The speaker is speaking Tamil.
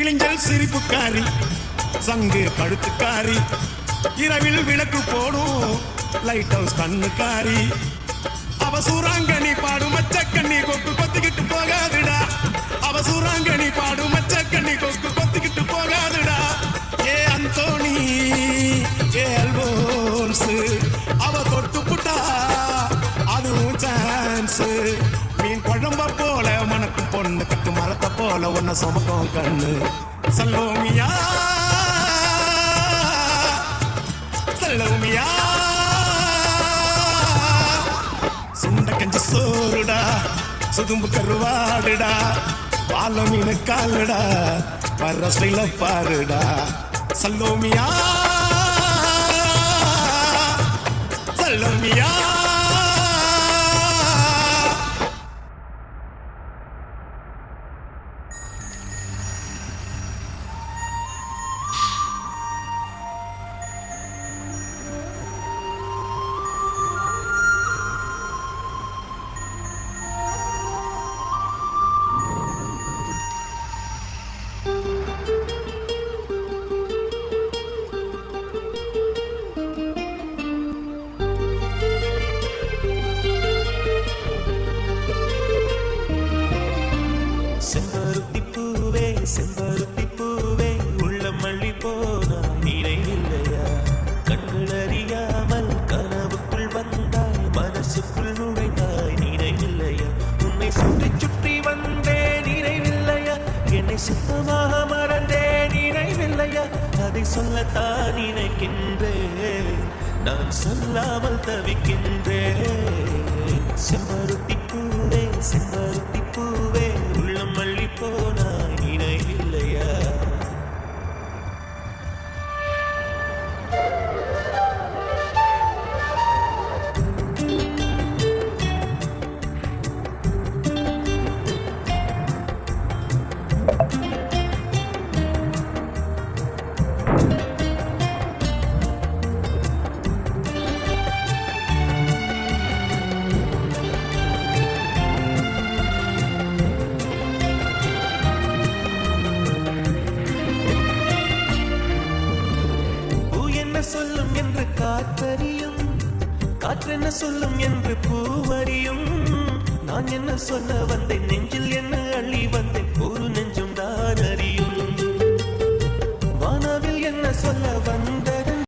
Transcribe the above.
கிளிஞ்சல் சிரிப்புக்காரி சங்கு கழுத்துக்காரி இரவில் விளக்கு போடும் லைட் ஹவுஸ் கண்ணுக்காரி அவ சூறாங்கண்ணி பாடும் மச்சக்கண்ணி கொக்கு கொத்திக்கிட்டு போகாதுடா அவ சூறாங்கண்ணி பாடும் மச்சக்கண்ணி கொக்கு கொத்திக்கிட்டு போகாதுடா ஏ அந்தோணி ஏ அல்போன்ஸ் அவ தொட்டு புட்டா அதுவும் சான்ஸ் மீன் குழம்ப போல மனக்கு பொண்ணு கட்டு மரத்தை போல ஒன்ன சுமக்கும் கண்ணு சல்லோமியா சல்லோமியா சுண்ட கஞ்சி சோறுடா சுதும்பு கருவாடுடா பால மீன் காலுடா வர்ற ஸ்டைல பாருடா சல்லோமியா சல்லோமியா செம்பருத்தி பூவே உள்ள மல்லி போனா நினைவில்லையா கண்கள் அறியாமல் கனவுக்குள் வந்தாய் மனசுக்குள் நுழைந்தாய் நினைவில்லையா உன்னை சுற்றி சுற்றி வந்தே நினைவில்லையா என்னை சுத்தமாக மறந்தே நினைவில்லையா அதை சொல்லத்தான் நினைக்கின்றேன் நான் சொல்லாமல் தவிக்கின்றேன் செம்பருத்தி பூவே செம்பருத்தி பூவே உள்ள மல்லி போனா நினைவில்லையா சொல்லும் என்று காற்றறியும் காற்றென்ன சொல்லும் என்று பூவறியும் நான் என்ன சொல்ல வந்தேன் நெஞ்சில் என்ன அள்ளி வந்தேன் ஒரு நெஞ்சும் தான் அறியும் வானவில் என்ன சொல்ல வந்த